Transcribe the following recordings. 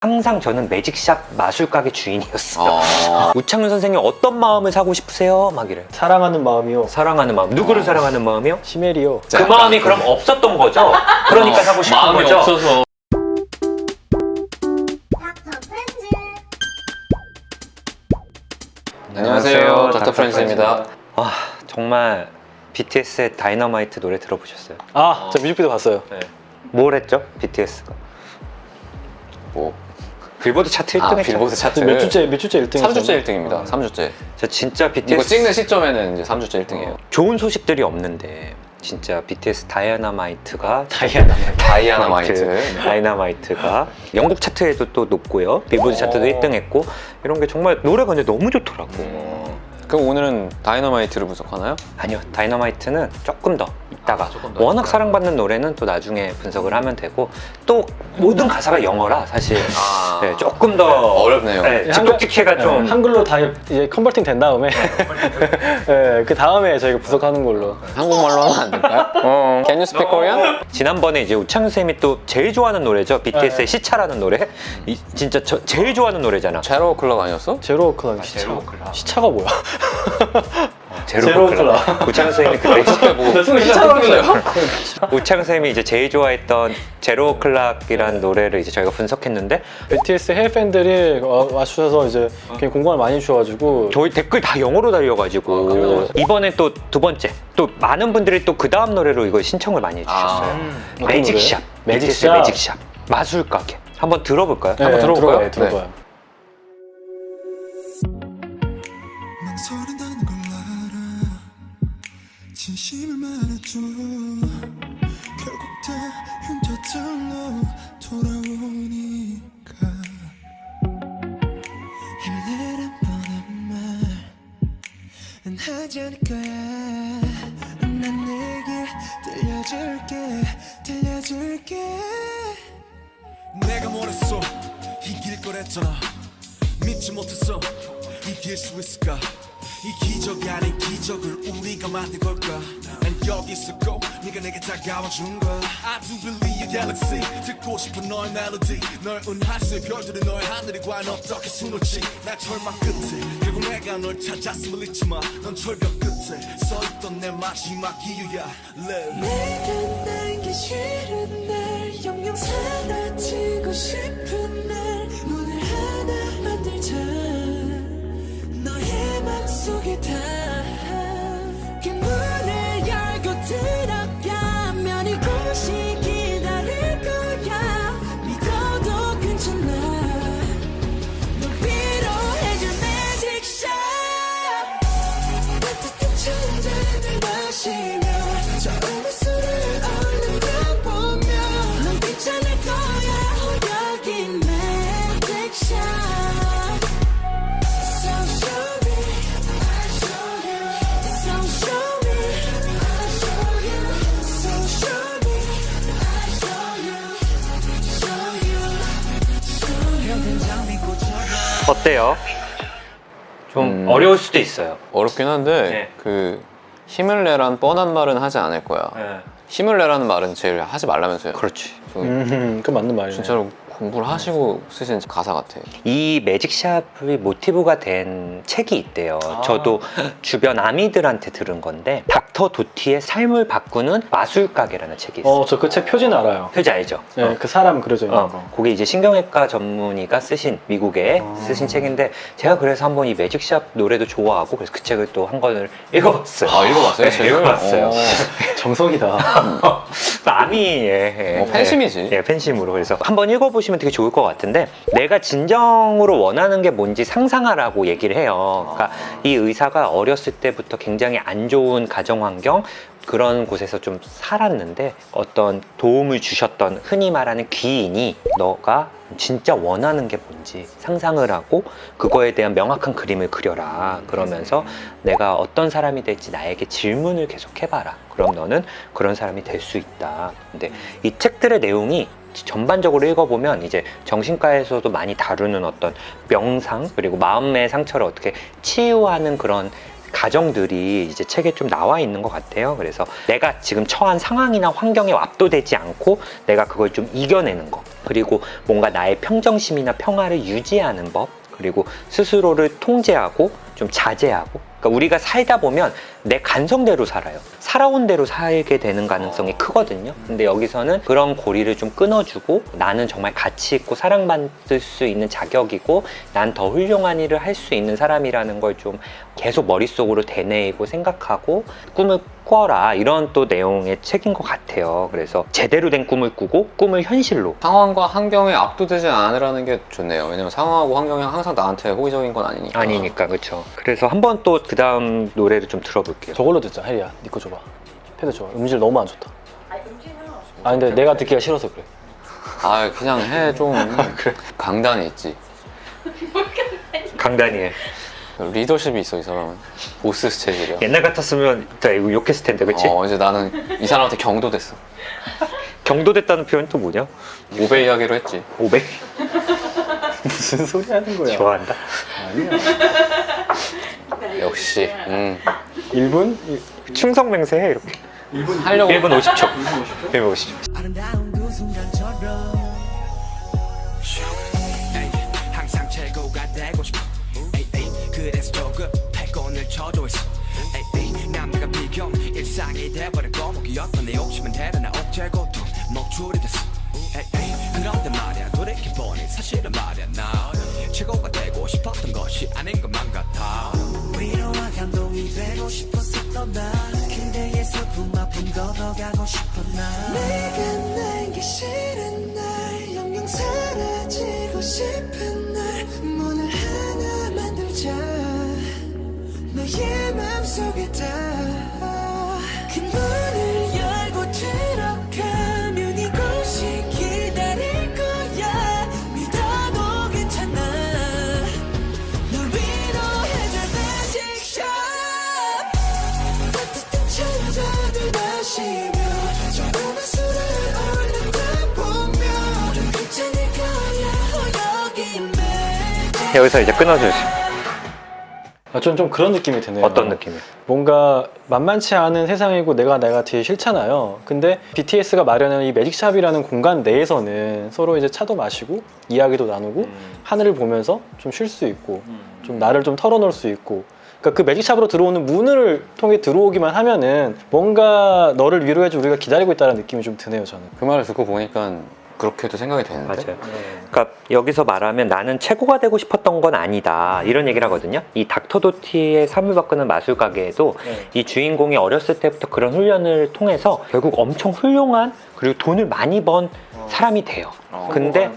항상 저는 매직샵 마술가게 주인이었어요. 우창윤 선생님 어떤 마음을 사고 싶으세요? 막 이래요. 사랑하는 마음이요. 사랑하는 마음. 누구를 사랑하는 마음이요? 시메리요. 그 마음이 그럼 없었던 거죠? 그러니까 사고 싶은 마음이 거죠? 없어서. 안녕하세요, 닥터 프렌즈입니다. 와, 정말 BTS의 다이너마이트 노래 들어보셨어요? 저 뮤직비디오 봤어요. 네. 뭘 했죠? BTS가 뭐? 빌보드 차트 1등 했죠. 빌보드 차트 몇 주째 1등? 3주째 1등입니다. 3주째. 저 진짜 BTS 이거 찍는 시점에는 이제 3주째 1등이에요. 좋은 소식들이 없는데 진짜 BTS 다이너마이트가 다이너마이트가 영국 차트에도 또 높고요. 빌보드 차트도 1등 했고 이런 게 정말 노래가 근데 너무 좋더라고. 그럼 오늘은 다이너마이트를 분석하나요? 아니요, 다이너마이트는 조금 더 이따가 조금 더 워낙 사랑받는 노래는 또 나중에 분석을 하면 되고 또 모든 가사가 영어라 사실 네, 조금 더 어렵네요. 네, 직독직해가 좀 한글로 다 이제 컨버팅 된 다음에 네, 그 다음에 저희가 분석하는 걸로. 한국말로 하면 안 될까요? Can you speak Korean? 지난번에 이제 우창윤 쌤이 또 제일 좋아하는 노래죠. BTS의 시차라는 노래. 진짜 저 제일 좋아하는 노래잖아. 제로 클럽 아니었어? 제로 클럽 시차. 제로 클럽. 시차가 뭐야? 제로 클럽. 우창윤 쌤이 그때 뭐 시차로 하길래요? 우창윤 쌤이 이제 제일 좋아했던 제로 클락이라는 노래를 이제 저희가 분석했는데 BTS 해외 팬들이 와주셔서 이제 굉장히 공감을 많이 주셔가지고 저희 댓글 다 영어로 달려가지고 이번에 또 두 번째 또 많은 분들이 또 그 다음 노래로 이거 신청을 많이 해주셨어요. 매직샵. BTS의 매직샵. 마술가게. 한번 들어볼까요? 네, 한번 들어볼까요? 네, 들어봐요. 망설인다는 걸 알아. 진심을 말해줘. 결국 다 흉터들로 돌아오니까 힘내란 뻔한 말은 하지 않을 거야. 난 내게 들려줄게. 내가 뭐랬어? 이길 거랬잖아. 믿지 못했어. 이길 수 있을까? 이 기적이 아닌 기적을 우리가 만든 걸까? 난 여기 있었고 네가 내게 다가와준 거야. I do believe your galaxy. 듣고 싶은 너의 멜로디. 널 은하수의 별들은 너의 하늘이 과연 어떻게 숨을지. 날 절망 끝에 결국 내가 널 찾았음을 잊지 마. 넌 절벽 끝에 서있던 내 마지막 이유야. Live. 내가 날기 싫은 날 영영 사라지고 싶은 날 문을 하나 만들자. 너의 맘속에 그 문을 열고 들어가면 이곳이 기다릴 거야. 믿어도 괜찮아. 널 위로해줄 매직샵. 따뜻한 천장을 마시며 저음의 술을 얼른 펴보며 넌 괜찮을 거야. 여기 매직샵. 어때요? 좀 어려울 수도 있어요. 어렵긴 한데 네. 그 힘을 내란 뻔한 말은 하지 않을 거야. 힘을 내라는 말은 제일 하지 말라면서요. 그렇지. 그 맞는 말이네. 진짜로 공부를 하시고 쓰신 가사 같아. 이 매직샵이 모티브가 된 책이 있대요. 저도 주변 아미들한테 들은 건데 닥터 도티의 삶을 바꾸는 마술가게라는 책이 있어요. 저 그 책 표지는 알아요. 표지 알죠? 네, 그 사람 그려져 있는 거. 그게 이제 신경외과 전문의가 쓰신 미국에 쓰신 책인데 제가 그래서 한번 이 매직샵 노래도 좋아하고 그래서 그 책을 또 한 권을 읽어봤어요. 읽어봤어요? 네, 책을? 읽어봤어요. 정석이다. 아미의 팬심이지. 예, 팬심으로. 그래서 한번 읽어보시면 되게 좋을 것 같은데 내가 진정으로 원하는 게 뭔지 상상하라고 얘기를 해요. 그러니까 이 의사가 어렸을 때부터 굉장히 안 좋은 가정환경 그런 곳에서 좀 살았는데 어떤 도움을 주셨던 흔히 말하는 귀인이 너가 진짜 원하는 게 뭔지 상상을 하고 그거에 대한 명확한 그림을 그려라. 그러면서 내가 어떤 사람이 될지 나에게 질문을 계속 해봐라. 그럼 너는 그런 사람이 될 수 있다. 근데 이 책들의 내용이 전반적으로 읽어보면 이제 정신과에서도 많이 다루는 어떤 명상 그리고 마음의 상처를 어떻게 치유하는 그런 가정들이 이제 책에 좀 나와 있는 것 같아요. 그래서 내가 지금 처한 상황이나 환경에 압도되지 않고 내가 그걸 좀 이겨내는 것, 그리고 뭔가 나의 평정심이나 평화를 유지하는 법, 그리고 스스로를 통제하고 좀 자제하고. 그러니까 우리가 살다 보면 내 간성대로 살아요. 살아온 대로 살게 되는 가능성이 크거든요. 근데 여기서는 그런 고리를 좀 끊어주고, 나는 정말 가치 있고 사랑받을 수 있는 자격이고 난 더 훌륭한 일을 할 수 있는 사람이라는 걸 좀 계속 머릿속으로 되뇌이고 생각하고 꿈을 꿔라, 이런 또 내용의 책인 것 같아요. 그래서 제대로 된 꿈을 꾸고 꿈을 현실로. 상황과 환경에 압도되지 않으라는 게 좋네요. 왜냐면 상황하고 환경이 항상 나한테 호의적인 건 아니니까. 아니니까. 그렇죠. 그래서 한번 또 그 다음 노래를 좀 들어볼게요. 저걸로 듣자. 혜리야, 니 거 줘봐. 패드 줘봐. 음질 너무 안 좋다. 아 근데 내가 듣기가 싫어서 그래. 아 그냥 해 좀. 그래. 강단이 있지. 강다니엘. 리더십이 있어 이 사람은. 보스 체질이야. 옛날 같았으면 진짜 이거 욕했을 텐데, 그치? 이제 나는 이 사람한테 경도됐어. 경도됐다는 표현 또 뭐냐? 오베이하기로 했지. 500? 무슨 소리 하는 거야? 좋아한다. 아니야. 역시. 1분? 충성맹세해, 이렇게. 하려고. 1분 50초. 1분 50초. 아름다운 그 순간처럼 항상 최고가 되고 싶어. 그래서 조급해 오늘 저조했어. 남들과 비교 일상이 돼버리고 목이었던 내 욕심은 대단한 억제고 또 목줄이 됐어. 그런데 말이야 돌이켜보니 사실은 말이야 나 최고가 되고 싶었던 것이 아닌 것만 같아. 위로와 감동이 되고 싶었었던 나 그대의 슬픔 아픔 걷어가고 싶어 나. 내가 내기 싫은 날 영영 사라지고 싶은 날 문을 하나 만들자. 너의 맘속에 그 문을 열고 들어가면 이곳이 기다릴 거야. 믿어도 괜찮아. 널 위로해줄 직접 따뜻한 천사들 마시며 조금만 술을 올려다 보면 괜찮을 거야. 여기 매 여기서 이제 끊어주세요. 좀 그런 느낌이 드네요. 어떤 느낌이에요? 뭔가 만만치 않은 세상이고 내가 되게 싫잖아요. 근데 BTS가 마련하는 이 매직샵이라는 공간 내에서는 서로 이제 차도 마시고 이야기도 나누고 하늘을 보면서 좀 쉴 수 있고 좀 나를 좀 털어놓을 수 있고, 그러니까 그 매직샵으로 들어오는 문을 통해 들어오기만 하면은 뭔가 너를 위로해줄 우리가 기다리고 있다는 느낌이 좀 드네요, 저는. 그 말을 듣고 보니까 그렇게도 생각이 되는데. 맞아요. 그러니까 여기서 말하면 나는 최고가 되고 싶었던 건 아니다, 이런 얘기를 하거든요. 이 닥터 도티의 삶을 바꾸는 마술 가게에도 이 주인공이 어렸을 때부터 그런 훈련을 통해서 결국 엄청 훌륭한, 그리고 돈을 많이 번 사람이 돼요. 근데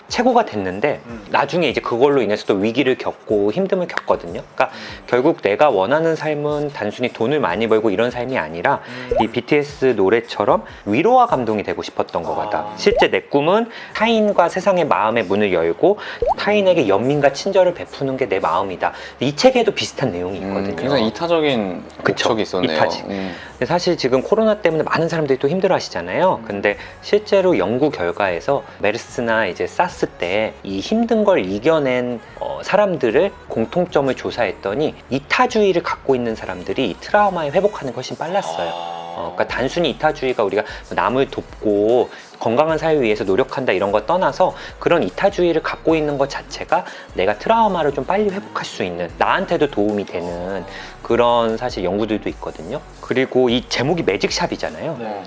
최고가 됐는데 나중에 이제 그걸로 인해서 또 위기를 겪고 힘듦을 겪거든요. 그러니까 결국 내가 원하는 삶은 단순히 돈을 많이 벌고 이런 삶이 아니라 이 BTS 노래처럼 위로와 감동이 되고 싶었던 거다. 실제 내 꿈은 타인과 세상의 마음의 문을 열고 타인에게 연민과 친절을 베푸는 게 내 마음이다. 이 책에도 비슷한 내용이 있거든요. 굉장히 이타적인 그쵸? 목적이 있었네요. 이타지. 근데 사실 지금 코로나 때문에 많은 사람들이 또 힘들어 하시잖아요. 근데 실제로 연구 결과에서 메르스나 이제 사스 때 이 힘든 걸 이겨낸 사람들을 공통점을 조사했더니 이타주의를 갖고 있는 사람들이 이 트라우마에 회복하는 게 훨씬 빨랐어요. 그러니까 단순히 이타주의가 우리가 남을 돕고 건강한 사회 위해서 노력한다 이런 거 떠나서 그런 이타주의를 갖고 있는 것 자체가 내가 트라우마를 좀 빨리 회복할 수 있는, 나한테도 도움이 되는 그런 사실 연구들도 있거든요. 그리고 이 제목이 매직샵이잖아요.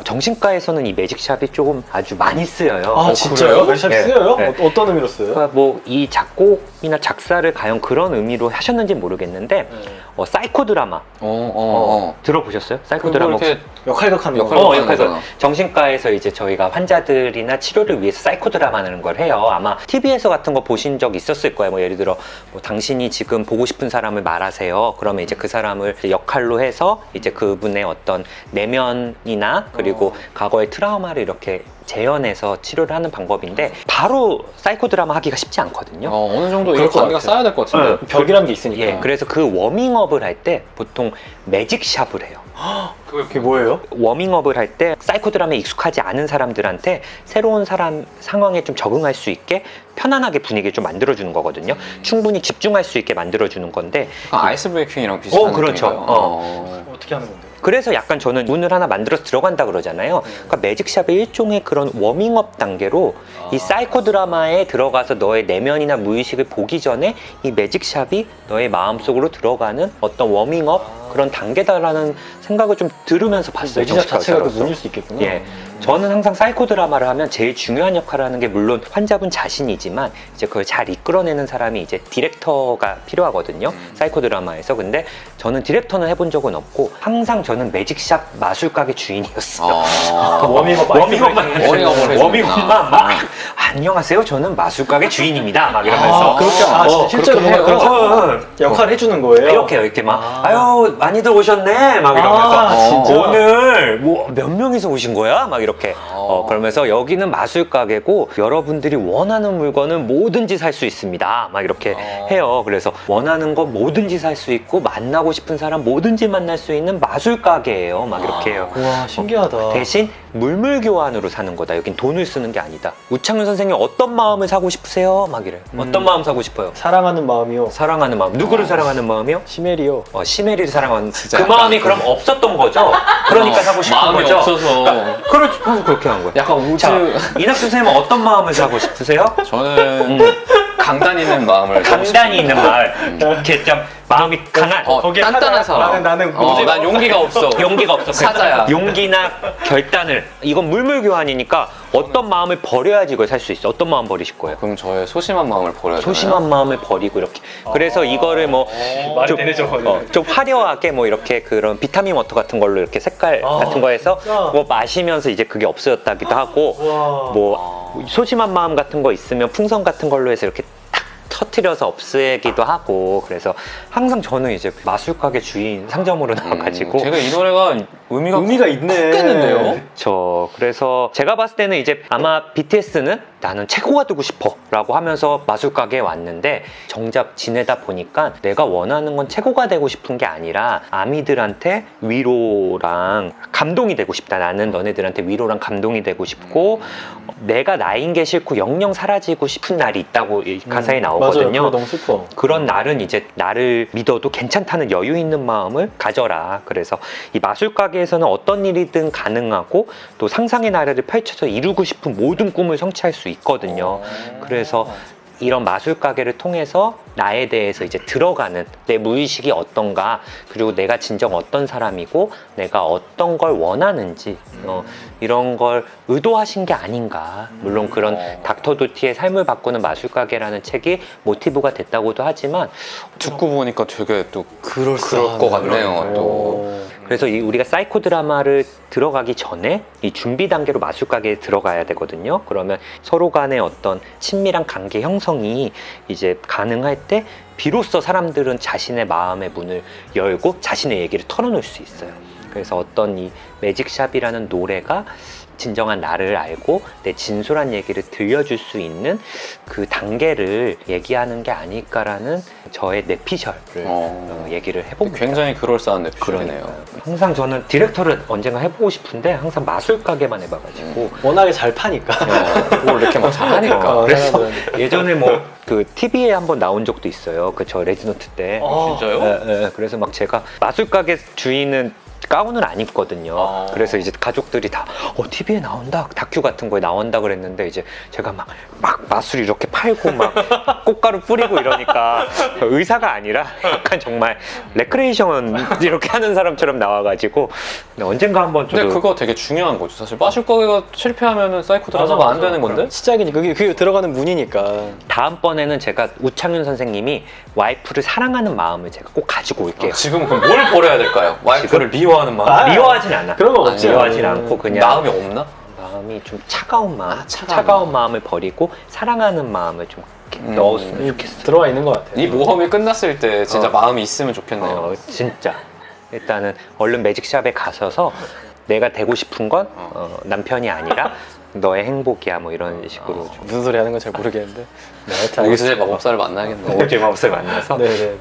정신과에서는 이 매직샵이 조금 아주 많이 쓰여요. 아 진짜요? 매직샵 네. 쓰여요? 네. 어떤 의미로 쓰여요? 그러니까 뭐 이 작곡이나 작사를 과연 그런 의미로 하셨는지 모르겠는데 사이코 드라마 들어보셨어요? 사이코 드라마 이렇게 역할극하는 거. 역할극. 그래서 거잖아. 정신과에서 이제 저희가 환자들이나 치료를 위해서 사이코 드라마라는 걸 해요. 아마 TV에서 같은 거 보신 적 있었을 거예요. 뭐 예를 들어 뭐 당신이 지금 보고 싶은 사람을 말하세요. 그러면 이제 그 사람을 역할로 해서 이제 그분의 어떤 내면이나 그리고 과거의 트라우마를 이렇게 재현해서 치료를 하는 방법인데 바로 사이코 드라마 하기가 쉽지 않거든요. 어느 정도 그럴 이 것 관계가 같아요. 쌓여야 될 것 같은데. 벽이란 게 있으니까. 예, 그래서 그 워밍업을 할 때 보통 매직샵을 해요. 그게 뭐예요? 워밍업을 할 때 사이코 드라마에 익숙하지 않은 사람들한테 새로운 사람 상황에 좀 적응할 수 있게 편안하게 분위기를 좀 만들어주는 거거든요. 충분히 집중할 수 있게 만들어주는 건데 아이스 브레이킹이랑 비슷한 그렇죠. 느낌인가요? 어떻게 하는 건데? 그래서 약간 저는 문을 하나 만들어서 들어간다 그러잖아요. 그러니까 매직샵의 일종의 그런 워밍업 단계로 이 사이코 드라마에 들어가서 너의 내면이나 무의식을 보기 전에 이 매직샵이 너의 마음속으로 들어가는 어떤 워밍업 그런 단계다라는 생각을 좀 들으면서 봤어요. 매직샵 자체가 그 정신과의사로서. 문일 수 있겠구나. 예. 저는 항상 사이코 드라마를 하면 제일 중요한 역할을 하는 게 물론 환자분 자신이지만 이제 그걸 잘 이끌어내는 사람이 이제 디렉터가 필요하거든요. 사이코 드라마에서. 근데 저는 디렉터는 해본 적은 없고 항상 저는 매직샵 마술 가게 주인이었어요. 워밍업만 워밍업만 막 안녕하세요. 저는 마술 가게 주인입니다. 막 이러면서 그렇게 실제로 그렇게 뭔가 해요. 그런 역할을 해주는 거예요. 이렇게 막 아유 많이들 오셨네 막 이러면서 진짜? 오늘 뭐 몇 명이서 오신 거야 막 이렇게 그러면서 여기는 마술 가게고 여러분들이 원하는 물건은 뭐든지 살 수 있습니다 막 이렇게 해요. 그래서 원하는 거 뭐든지 살 수 있고 만나고 싶은 사람 뭐든지 만날 수 있는 마술 가게예요 막 이렇게 해요. 와 신기하다. 대신 물물 교환으로 사는 거다. 여긴 돈을 쓰는 게 아니다. 우창윤 선생님 어떤 마음을 사고 싶으세요? 막 이래. 어떤 마음 사고 싶어요? 사랑하는 마음이요. 사랑하는 마음. 누구를 사랑하는 마음이요? 시메리요. 시메리를 사랑하는 진짜 그 마음이 그럼 없었던 거죠? 그러니까 사고 싶은 마음이 거죠? 없어서 그래서 그렇게 한 거예요. 약간 우주. 자, 이낙수 선생님은 어떤 마음을 사고 싶으세요? 저는 강단 있는 마음을 강단이 있는 마음. 이렇게 좀 마음이 강한. 단단한 사람. 나는 난 용기가 없어. 용기가 없어. 사자야. 용기나 결단을. 이건 물물 교환이니까 어떤 마음을 버려야지 이걸 살 수 있어. 어떤 마음 버리실 거예요? 그럼 저의 소심한 마음을 버려야 되나요? 소심한 마음을 버리고 이렇게. 그래서 이거를 뭐 말이 되네 저거는. 좀 화려하게 뭐 이렇게 그런 비타민 워터 같은 걸로 이렇게 색깔 같은 거 해서 뭐 마시면서 이제 그게 없어졌다기도 하고 뭐 소심한 마음 같은 거 있으면 풍선 같은 걸로 해서 이렇게 탁 터트려서 없애기도 하고. 그래서 항상 저는 이제 마술 가게 주인 상점으로 나와가지고 제가 이 노래가 의미가 있네. 컸겠는데요? 그래서 제가 봤을 때는 이제 아마 BTS는 나는 최고가 되고 싶어 라고 하면서 마술 가게에 왔는데 정작 지내다 보니까 내가 원하는 건 최고가 되고 싶은 게 아니라 아미들한테 위로랑 감동이 되고 싶다. 나는 너네들한테 위로랑 감동이 되고 싶고 내가 나인 게 싫고 영영 사라지고 싶은 날이 있다고 이 가사에 맞아요. 나오거든요. 그거 너무 슬퍼. 그런 날은 이제 나를 믿어도 괜찮다는 여유 있는 마음을 가져라. 그래서 이 마술 가게에서는 어떤 일이든 가능하고 또 상상의 나래를 펼쳐서 이루고 싶은 모든 꿈을 성취할 수 있거든요. 그래서 이런 마술 가게를 통해서 나에 대해서 이제 들어가는 내 무의식이 어떤가, 그리고 내가 진정 어떤 사람이고 내가 어떤 걸 원하는지 이런 걸 의도하신 게 아닌가. 물론 그런 닥터 도티의 삶을 바꾸는 마술 가게라는 책이 모티브가 됐다고도 하지만 듣고 보니까 되게 또 그럴 그럴싸하네. 것 같네요. 또 그래서 우리가 사이코 드라마를 들어가기 전에 이 준비 단계로 마술 가게에 들어가야 되거든요. 그러면 서로 간의 어떤 친밀한 관계 형성이 이제 가능할 때 비로소 사람들은 자신의 마음의 문을 열고 자신의 얘기를 털어놓을 수 있어요. 그래서 어떤 이 매직샵이라는 노래가 진정한 나를 알고 내 진솔한 얘기를 들려줄 수 있는 그 단계를 얘기하는 게 아닐까라는 저의 뇌피셜을 얘기를 해봅니다. 굉장히 그럴싸한 뇌피셜이네요. 그러니까요. 항상 저는 디렉터를 언젠가 해보고 싶은데 항상 마술 가게만 해봐가지고 워낙에 잘 파니까. 뭘 이렇게 막 잘하니까. 그래서 사람들은. 예전에 뭐 그 TV에 한번 나온 적도 있어요. 그 저 레지노트 때. 진짜요? 예. 그래서 막 제가 마술 가게 주인은 가운을 안 입거든요. 그래서 이제 가족들이 다 TV에 나온다, 다큐 같은 거에 나온다 그랬는데 이제 제가 막 마술 이렇게 팔고 막 꽃가루 뿌리고 이러니까 의사가 아니라 약간 정말 레크레이션 이렇게 하는 사람처럼 나와가지고 언젠가 한번 저도 근데 그거 되게 중요한 거죠. 사실 마실 가게가 실패하면은 사이코 드라마가 안 되는 건데? 시작이니까 그게 들어가는 문이니까. 다음번에는 제가 우창윤 선생님이 와이프를 사랑하는 마음을 제가 꼭 가지고 올게요. 지금 그럼 뭘 버려야 될까요? 와이프를 미워하는 마음? 미워하진 않아. 그런 거 없지. 미워하진 않고 그냥 마음이 없나? 마음이 좀 차가운 마음, 차가운 마음을 버리고 사랑하는 마음을 좀 이렇게 넣었으면 좋겠어. 들어와 있는 것 같아. 이 모험이 끝났을 때 진짜 마음이 있으면 좋겠네요. 진짜 일단은 얼른 매직샵에 가셔서 내가 되고 싶은 건 남편이 아니라 너의 행복이야 뭐 이런 식으로 좀 무슨 소리 하는 건 잘 모르겠는데. 네, 하여튼 여기서 제 마법사를 만나야겠네. 오케이 마법사를 만나서 네네.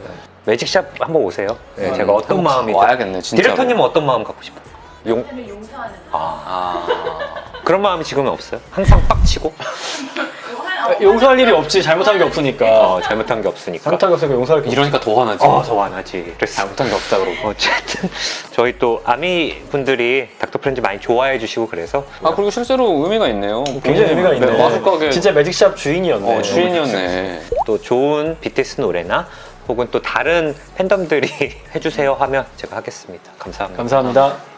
매직샵 한번 오세요. 네, 제가 어떤 마음이 와야겠네 진짜. 디렉터님은 어떤 마음 갖고 싶어요? 남편을 용서하는 그런 마음이 지금은 없어요? 항상 빡치고 용서할 일이 없지. 잘못한 게 없으니까. 잘못한 게 없으니까 잘못한 게 없으니까 용서할 게 없지. 이러니까 더 화나지. 더 화나지. 그래서 잘못한 게 없다 그러고. 어쨌든 저희 또 아미 분들이 닥터 프렌즈 많이 좋아해 주시고 그래서 아 그리고 실제로 의미가 있네요. 굉장히 의미가 있네. 마술가게 진짜 매직샵 주인이었네. 주인이었네. 또 좋은 BTS 노래나 혹은 또 다른 팬덤들이 해주세요 하면 제가 하겠습니다. 감사합니다. 감사합니다.